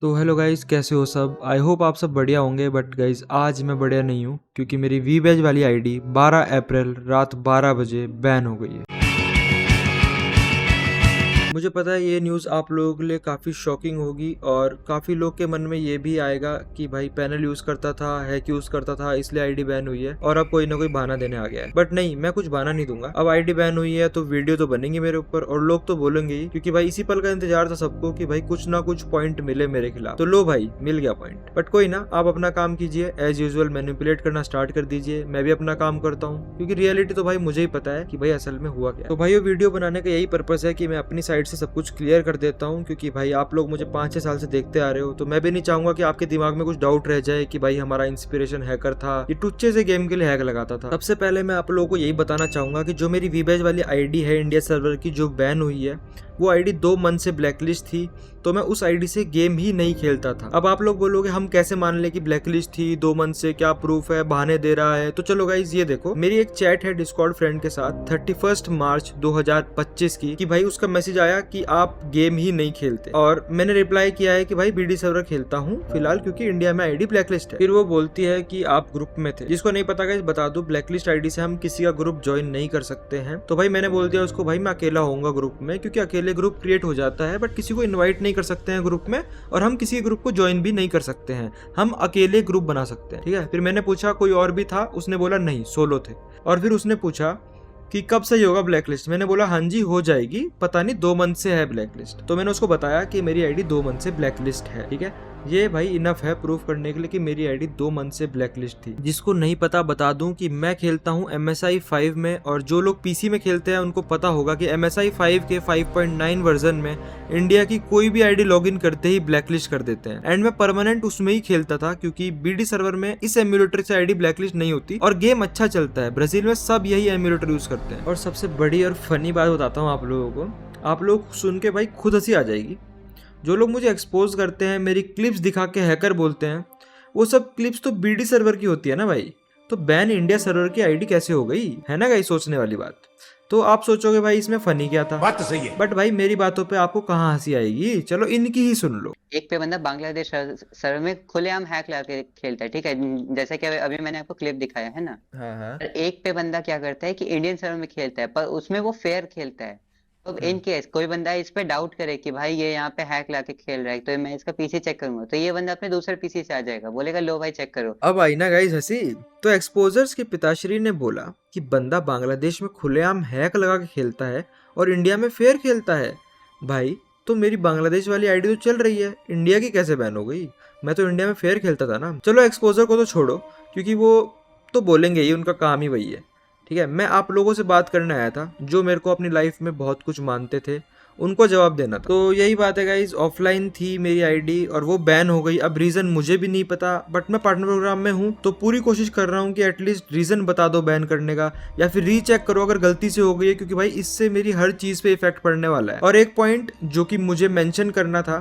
तो hello guys, कैसे हो सब। आई होप आप सब बढ़िया होंगे। बट गाइस आज मैं बढ़िया नहीं हूँ क्योंकि मेरी वी बैज वाली आईडी 12 अप्रैल रात 12 बजे बैन हो गई है। मुझे पता है ये न्यूज़ आप लोगों के लिए काफ़ी शॉकिंग होगी और काफ़ी लोग के मन में ये भी आएगा कि भाई पैनल यूज़ करता था, हैक यूज़ करता था, इसलिए आईडी बैन हुई है और अब कोई ना कोई बहाना देने आ गया है। बट नहीं, मैं कुछ बहाना नहीं दूंगा। अब आईडी बैन हुई है तो वीडियो तो बनेंगे मेरे ऊपर और लोग तो बोलेंगे ही, क्योंकि भाई इसी पल का इंतजार था सबको कि भाई कुछ ना कुछ पॉइंट मिले मेरे खिलाफ। तो लो भाई, मिल गया पॉइंट। बट कोई ना, आप अपना काम कीजिए, एज यूजुअल मैनिपुलेट करना स्टार्ट कर दीजिए। मैं भी अपना काम करता हूँ क्योंकि रियलिटी तो भाई मुझे ही पता है कि भाई असल में हुआ क्या। तो भाई वो वीडियो बनाने का यही पर्पस है कि मैं अपनी साइड से सब कुछ क्लियर कर देता हूँ, क्योंकि भाई आप लोग मुझे 5-6 साल से देखते आ रहे हो, तो मैं भी नहीं चाहूंगा कि आपके दिमाग में कुछ डाउट रह जाए कि भाई हमारा इंस्पिरेशन हैकर था, ये टुच्चे से गेम के लिए हैक लगाता था। सबसे पहले मैं आप लोगों को यही बताना चाहूंगा कि जो मेरी वीबैज वाली आईडी है इंडिया सर्वर की, जो बैन हुई है, वो आईडी 2 मंथ से ब्लैकलिस्ट थी, तो मैं उस आईडी से गेम ही नहीं खेलता था। अब आप लोग बोलोगे हम कैसे मान ले कि ब्लैकलिस्ट थी 2 मंथ से, क्या प्रूफ है, बहाने दे रहा है। तो चलो गाइज ये देखो, मेरी एक चैट है डिस्कॉर्ड फ्रेंड के साथ 31 मार्च 2025 की, कि भाई उसका मैसेज आया कि आप गेम ही नहीं खेलते, और मैंने रिप्लाई किया है कि भाई बीडी सर्वर खेलता हूँ फिलहाल क्योंकि इंडिया में आईडी ब्लैकलिस्ट है। फिर वो बोलती है कि आप ग्रुप में थे। जिसको नहीं पता गाइज बता दो, ब्लैकलिस्ट आईडी से हम किसी का ग्रुप ज्वाइन नहीं कर सकते हैं। तो भाई मैंने बोल दिया उसको, भाई मैं अकेला होऊंगा ग्रुप में, क्योंकि अकेले ग्रुप क्रिएट हो जाता है बट किसी को इन्वाइट नहीं कर सकते हैं ग्रुप में, और हम किसी ग्रुप को ज्वाइन भी नहीं कर सकते हैं, हम अकेले ग्रुप बना सकते हैं। ठीक है। फिर मैंने पूछा कोई और भी था, उसने बोला नहीं सोलो थे। और फिर उसने पूछा कि कब सही होगा ब्लैकलिस्ट। मैंने बोला हाँ जी हो जाएगी, पता नहीं 2 मंथ से है ब्लैकलिस्ट। तो मैंने उसको बताया कि मेरी आईडी 2 मंथ से ब्लैकलिस्ट है। ठीक है, ये भाई इनफ है प्रूफ करने के लिए कि मेरी आईडी 2 मंथ से ब्लैकलिस्ट थी। जिसको नहीं पता बता दूं कि मैं खेलता हूं MSI 5 में, और जो लोग पीसी में खेलते हैं उनको पता होगा कि MSI 5 के 5.9 वर्जन में इंडिया की कोई भी आईडी लॉगिन करते ही ब्लैकलिस्ट कर देते हैं। एंड मैं परमानेंट उसमें ही खेलता था क्योंकि बीडी सर्वर में इस एम्यूलेटर से आईडी ब्लैकलिस्ट नहीं होती और गेम अच्छा चलता है। ब्राजील में सब यही एम्यूलेटर यूज करते हैं। और सबसे बड़ी और फनी बात बताता हूँ आप लोगों को, आप लोग सुन के भाई खुद हंसी आ जाएगी। जो लोग मुझे एक्सपोज करते हैं, मेरी क्लिप्स दिखा के हैकर बोलते हैं, वो सब क्लिप्स तो बीडी सर्वर की होती है ना भाई। तो बैन इंडिया सर्वर की आईडी कैसे हो गई, है ना गाइस सोचने वाली बात। तो आप सोचोगे भाई इसमें फनी क्या था। बात तो सही है। बट भाई मेरी बातों पे आपको कहाँ हंसी आएगी, चलो इनकी ही सुन लो। एक पे बंदा बांग्लादेश सर्वर में खुलेआम हैक ला के खेलता है, ठीक है, जैसे कि अभी मैंने आपको क्लिप दिखाया है ना। हाँ हाँ। और एक पे बंदा क्या करता है कि इंडियन सर्वर में खेलता है पर उसमें वो फेयर खेलता है। तो इन केस कोई बंदा इस पे डाउट करे कि भाई ये यहाँ पे हैक ला के खेल रहा है, तो मैं इसका पीसी चेक करूंगा, तो ये बंदा अपने दूसरे पीसी से आ जाएगा, बोलेगा लो भाई चेक करो। अब आई ना गाइस हंसी। तो एक्सपोजर्स के पिताश्री ने बोला कि बंदा बांग्लादेश में खुलेआम हैक लगा के खेलता है और इंडिया में फेयर खेलता है। भाई तो मेरी बांग्लादेश वाली आईडी तो चल रही है, इंडिया की कैसे बैन हो गई। मैं तो इंडिया में फेयर खेलता था ना। चलो एक्सपोजर को तो छोड़ो क्योंकि वो तो बोलेंगे ही, उनका काम ही वही है। ठीक है, मैं आप लोगों से बात करने आया था जो मेरे को अपनी लाइफ में बहुत कुछ मानते थे, उनको जवाब देना था। तो यही बात है गाइज, ऑफलाइन थी मेरी आईडी और वो बैन हो गई। अब रीजन मुझे भी नहीं पता, बट मैं पार्टनर प्रोग्राम में हूँ तो पूरी कोशिश कर रहा हूँ कि एटलीस्ट रीजन बता दो बैन करने का, या फिर रीचेक करो अगर गलती से हो गई है, क्योंकि भाई इससे मेरी हर चीज पे इफेक्ट पड़ने वाला है। और एक पॉइंट जो कि मुझे मेंशन करना था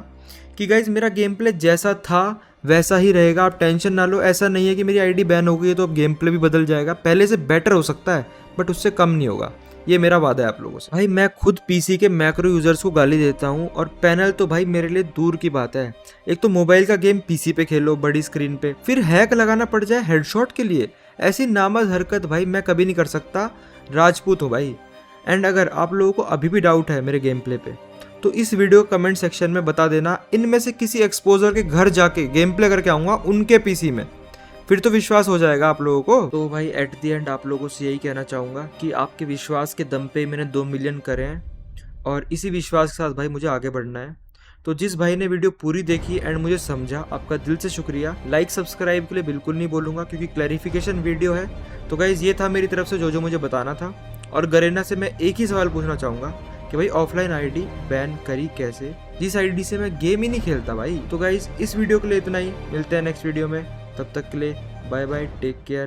कि गाइज मेरा गेम प्ले जैसा था वैसा ही रहेगा, आप टेंशन ना लो। ऐसा नहीं है कि मेरी आईडी बैन हो गई है तो अब गेम प्ले भी बदल जाएगा, पहले से बेटर हो सकता है बट उससे कम नहीं होगा, ये मेरा वादा है आप लोगों से। भाई मैं खुद पीसी के मैक्रो यूजर्स को गाली देता हूँ और पैनल तो भाई मेरे लिए दूर की बात है। एक तो मोबाइल का गेम पीसी पे खेलो बड़ी स्क्रीन पे, फिर हैक लगाना पड़ जाए हेडशॉट के लिए, ऐसी नामज हरकत भाई मैं कभी नहीं कर सकता। राजपूत हूँ भाई। एंड अगर आप लोगों को अभी भी डाउट है मेरे गेम प्ले पे, तो इस वीडियो कमेंट सेक्शन में बता देना, इनमें से किसी एक्सपोजर के घर जाके गेम प्ले करके आऊँगा उनके पीसी में, फिर तो विश्वास हो जाएगा आप लोगों को। तो भाई एट द एंड आप लोगों से यही कहना चाहूँगा कि आपके विश्वास के दम पे मैंने 2 मिलियन करे हैं और इसी विश्वास के साथ भाई मुझे आगे बढ़ना है। तो जिस भाई ने वीडियो पूरी देखी एंड मुझे समझा, आपका दिल से शुक्रिया। लाइक सब्सक्राइब के लिए बिल्कुल नहीं बोलूँगा क्योंकि क्लैरिफिकेशन वीडियो है। तो गाइज ये था मेरी तरफ से जो मुझे बताना था। और गरेना से मैं एक ही सवाल पूछना चाहूँगा कि भाई ऑफलाइन आईडी बैन करी कैसे, जिस आईडी से मैं गेम ही नहीं खेलता भाई। तो गाइज इस वीडियो के लिए इतना ही, मिलते हैं नेक्स्ट वीडियो में, तब तक के लिए बाय बाय, टेक केयर।